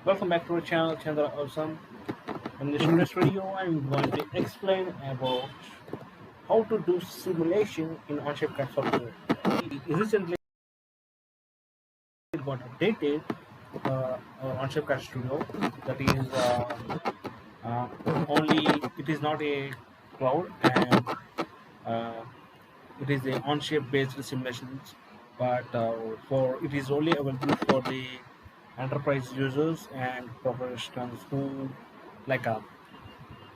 Welcome back to our channel, ChandraAwesome. In this today's video, I'm going to explain about how to do simulation in Onshape CAD software. Recently, it got updated Onshape CAD Studio. That is only it is not a cloud, and uh, it is a Onshape based simulations, but for it is only available for the enterprise users and professionals who like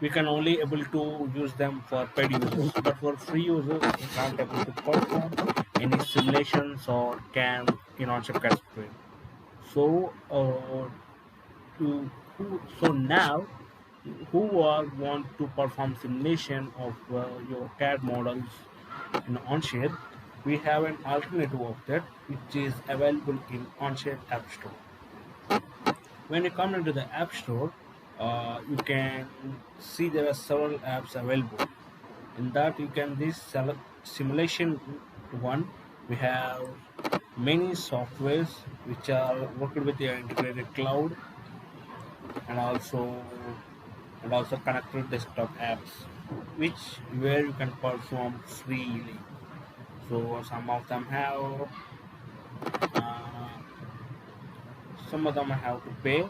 we can only able to use them for paid users, but for free users we can't able to perform any simulations or can in Onshape CAD software. So to so now who want to perform simulation of your CAD models in Onshape, we have an alternative of that which is available in Onshape App Store. When you come into the App Store, you can see there are several apps available. In that, you can this select simulation one. We have many softwares which are working with the integrated cloud and also connected desktop apps, which where you can perform freely. So uh, some of them have to pay,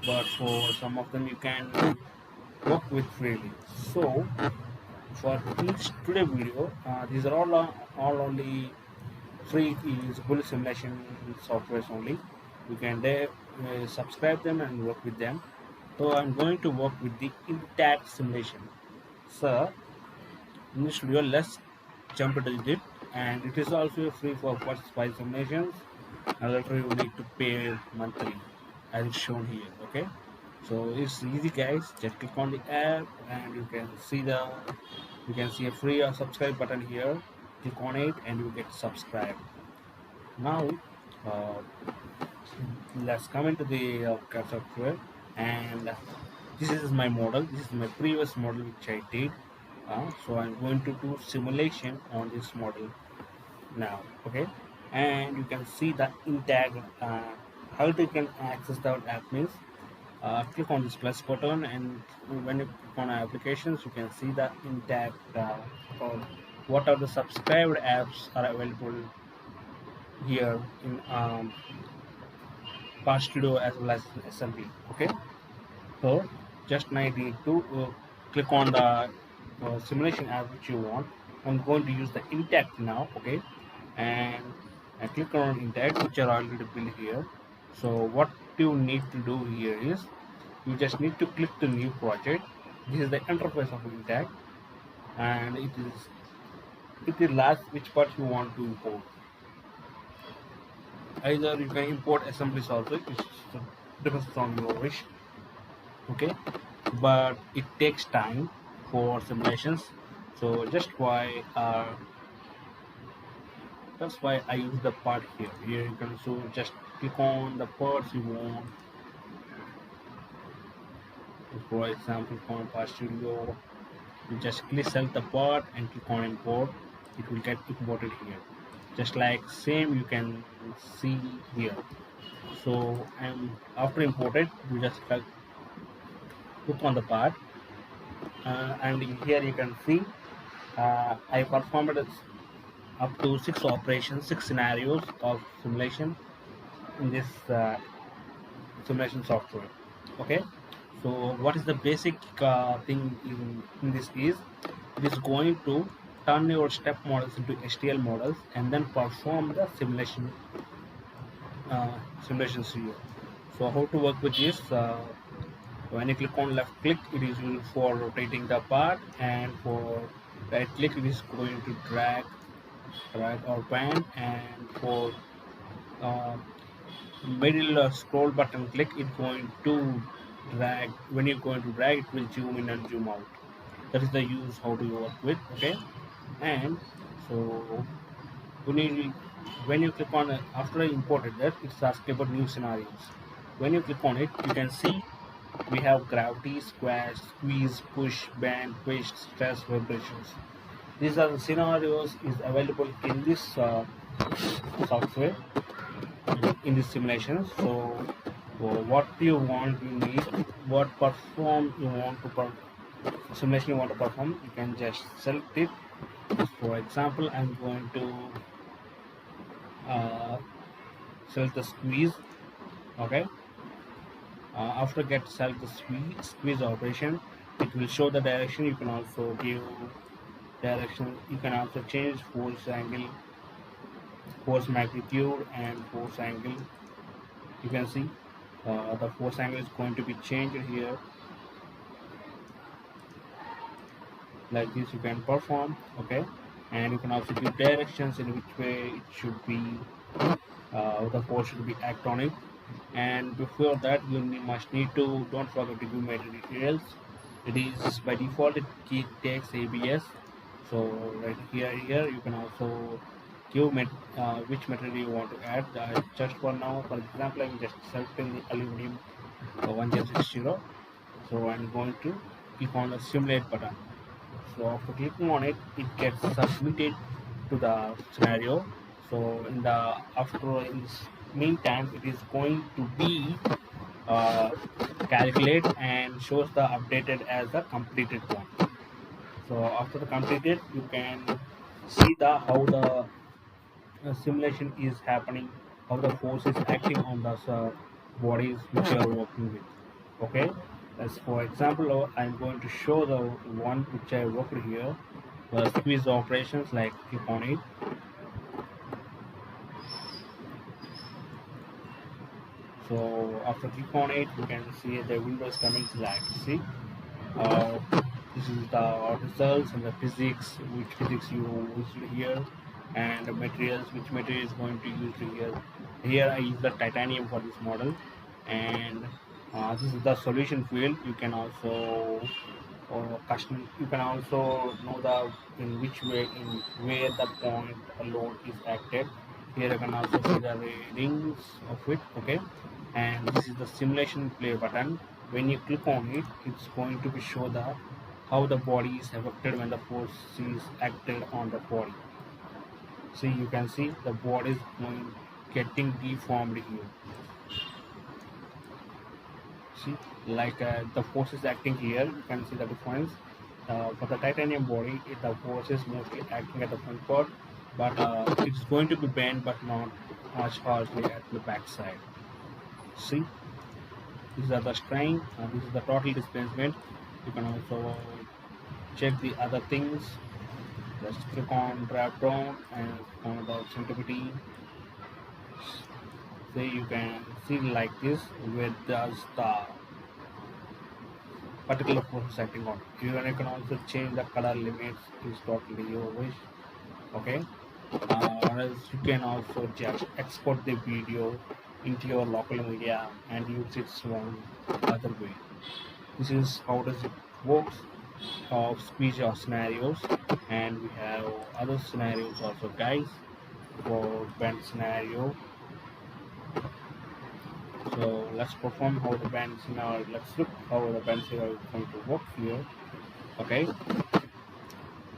but for some of them you can work with freely. So for each today video, these are all only free usable simulation softwares only. You can subscribe them and work with them. So I'm going to work with the intact simulation. So in this video, let's jump into it, and it is also free for first 5 simulations, and later you need to pay monthly as it's shown here. Okay, so it's easy guys, just click on the app and you can see a free or subscribe button here. Click on it and you get subscribed. Now uh, let's come into the CAD software, and this is my model. This is my previous model which I did. So I'm going to do simulation on this model now. Okay, and you can see the intact how you can access the app means click on this plus button, and when you click on applications you can see the intact or what are the subscribed apps are available here in Part Studio as well as SMP. Okay, so just now you need to click on the simulation app which you want. I'm going to use the intact now. Okay, and I click on intact which are already built here. So what you need to do here is you just need to click the new project. This is the interface of intact, and it is last which part you want to import. Either you can import assemblies also, it depends on your wish. Okay, but it takes time for simulations, so that's why I use the part here. Here you can so just click on the parts you want. For example, from Part Studio, you just click select the part and click on import. It will get imported here, just like same you can see here. So after imported, you just click on the part, and here you can see I performed up to 6 operations, 6 scenarios of simulation in this simulation software. Okay, so what is the basic thing in this is it is going to turn your step models into STL models and then perform the simulations here. So how to work with this? When you click on left click, it is used for rotating the part, and for right click, it is going to drag or pan, and for middle scroll button click, it's going to drag. When you're going to drag, it will zoom in and zoom out. That is the use how to work with. Okay, and so when you click on after I imported that, it's asking about new scenarios. When you click on it, you can see we have gravity, squash, squeeze, push, bend, twist, stress, vibrations. These are the scenarios is available in this software in this simulation. So what you want, you need, what perform you want to simulation you want to perform, you can just select it. For example, I'm going to uh, select the squeeze. Okay, after get select the squeeze operation, it will show the direction. You can also give direction, you can also change force angle, force magnitude and force angle. You can see the force angle is going to be changed here. Like this you can perform. Okay, and you can also give directions in which way it should be, the force should be act on it. And before that you must need to, don't forget to give materials. It is by default it takes ABS. So right here you can also give which material you want to add. Just for now, for example, I'm just selecting the aluminum 1060. So I'm going to click on the simulate button. So after clicking on it, it gets submitted to the scenario. So in the after in this meantime, it is going to be uh, calculate and shows the updated as the completed one. So after the completed, you can see the how the simulation is happening, how the force is acting on the bodies which you are working with. Okay, as for example, I'm going to show the one which I worked here, the squeeze operations. Like click on it. So after click on it, you can see the windows coming. Like see, uh, this is the results and the physics, which physics you used here, and the materials, which material is going to use here. Here I use the titanium for this model, and this is the solution field. You can also custom. You can also know the in which way, in where the point load is acted. Here you can also see the readings of it. Okay, and this is the simulation play button. When you click on it, it's going to be show the how the body is affected when the force is acted on the body. See, you can see the body is going getting deformed here. See, like the force is acting here. You can see the difference. For the titanium body, the force is mostly acting at the front part, but it's going to be bent, but not much harshly at the back side. See, these are the strain. This is the total displacement. You can also check the other things. Just click on drop down and on the sensitivity. So you can see like this where does the particular force acting on. You can also change the color limits. Is totally your wish. Okay. Or else you can also just export the video into your local media and use it one other way. This is how does it works of speech or scenarios, and we have other scenarios also, guys. For band scenario, so let's perform how the band scenario. Let's look how the band scenario is going to work here. Okay,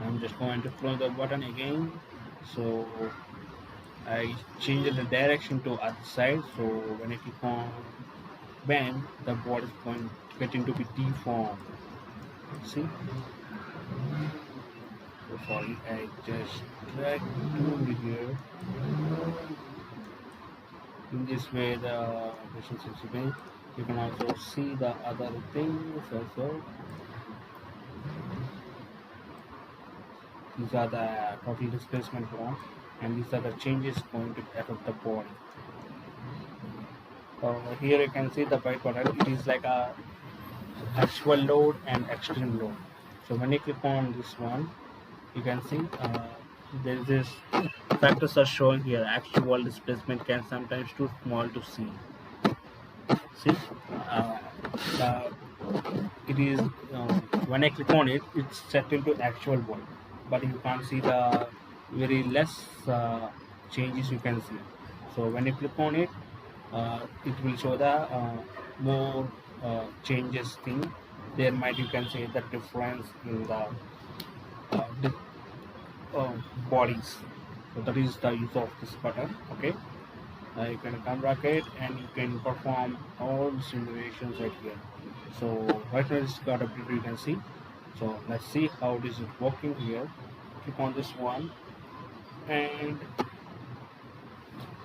I'm just going to close the button again. So I change the direction to other side. So when I click on bend, the board is going getting to be deformed. See? So sorry, I just drag to here. In this way, the patient seems to be. You can also see the other things also. These are the total displacement one, and these are the changes going to affect the body. Here you can see the byte product. It is like a actual load and extreme load. So when you click on this one, you can see there is this factors are showing here. Actual displacement can sometimes too small to see. See, it is when I click on it, it's set into actual one, but you can't see the very less changes you can see. So when you click on it, it will show the more changes thing. There might you can see the difference in the bodies. So that is the use of this button. Okay, You can come rocket and you can perform all the simulations right here. So right now it's got updated, you can see. So let's see how this is working here. Click on this one, and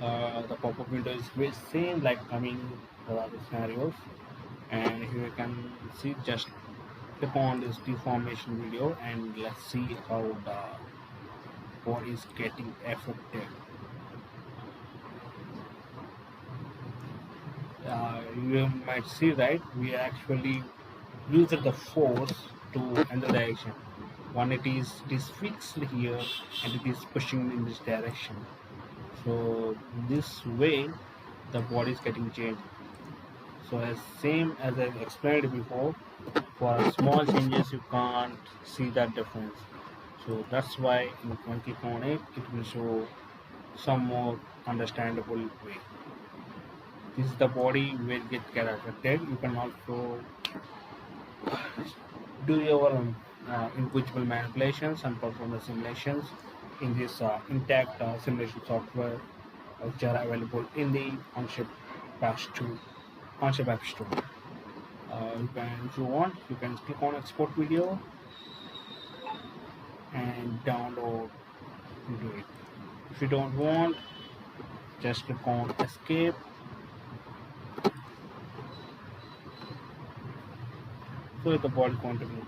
the pop-up window is very same like coming the other scenarios. And here you can see, just click on this deformation video and let's see how the body is getting affected. You might see, right, we actually use the force to enter the action. One, it is fixed here and it is pushing in this direction. So this way the body is getting changed. So as same as I explained before, for small changes you can't see that difference. So that's why when you click on it, it will show some more understandable way. This is the body where it get affected. You can also do your individual manipulations and perform the simulations in this intact simulation software, which are available in the Onshape App Store. You can, if you want, you can click on export video and download into it. If you don't want, just click on escape. So the body continue.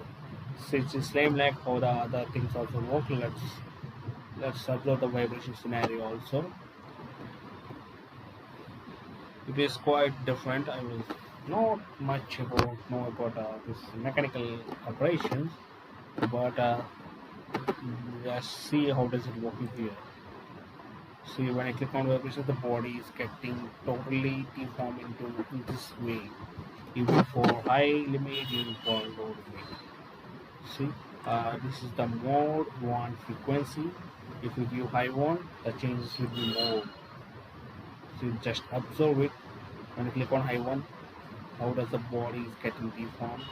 So it's the same like how the other things also work. Let's observe the vibration scenario also. It is quite different. I will not much know about this mechanical operations, but let's see how does it work here. See, when I click on vibrations, the body is getting totally deformed in this way, even for high limit, even for low limit. See, this is the mode 1 frequency. If you give high one, the changes will be more. So you just observe it. When you click on high one, how does the body is getting deformed.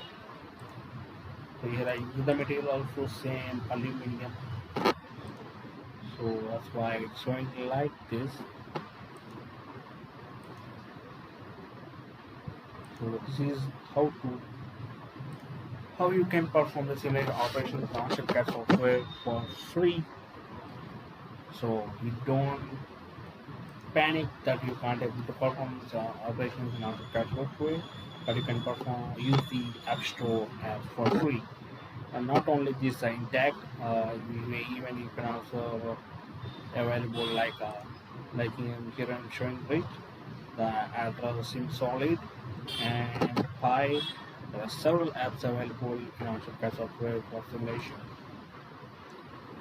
So here I use the material also same aluminum. So that's why it's showing like this. So this is how you can perform the simulator operation with Onshape software for free. So you don't panic that you can't able to perform operations in Onshape software, but you can use the App Store app for free. And not only this intact, even you can also available like here I'm showing it, the ajaypatym solid and Pi. There are several apps available in Onshape software for simulation.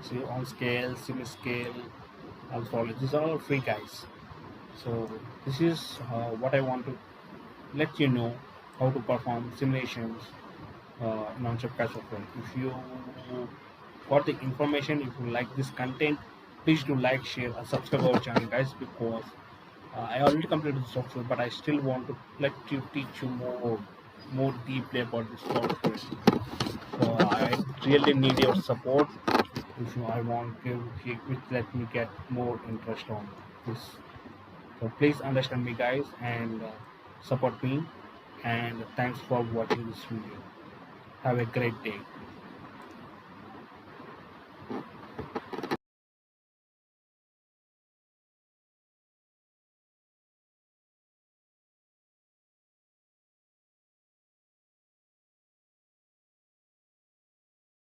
See, on scale, sim scale, also these are all free, guys. So this is what I want to let you know, how to perform simulations in Onshape software. If you got the information, if you like this content, please do like, share, and subscribe our channel, guys, because I already completed the software, but I still want to let you teach you more deeply about this software. So I really need your support. If you, I want you, let me get more interest on this. So please understand me, guys, and support me. And thanks for watching this video. Have a great day.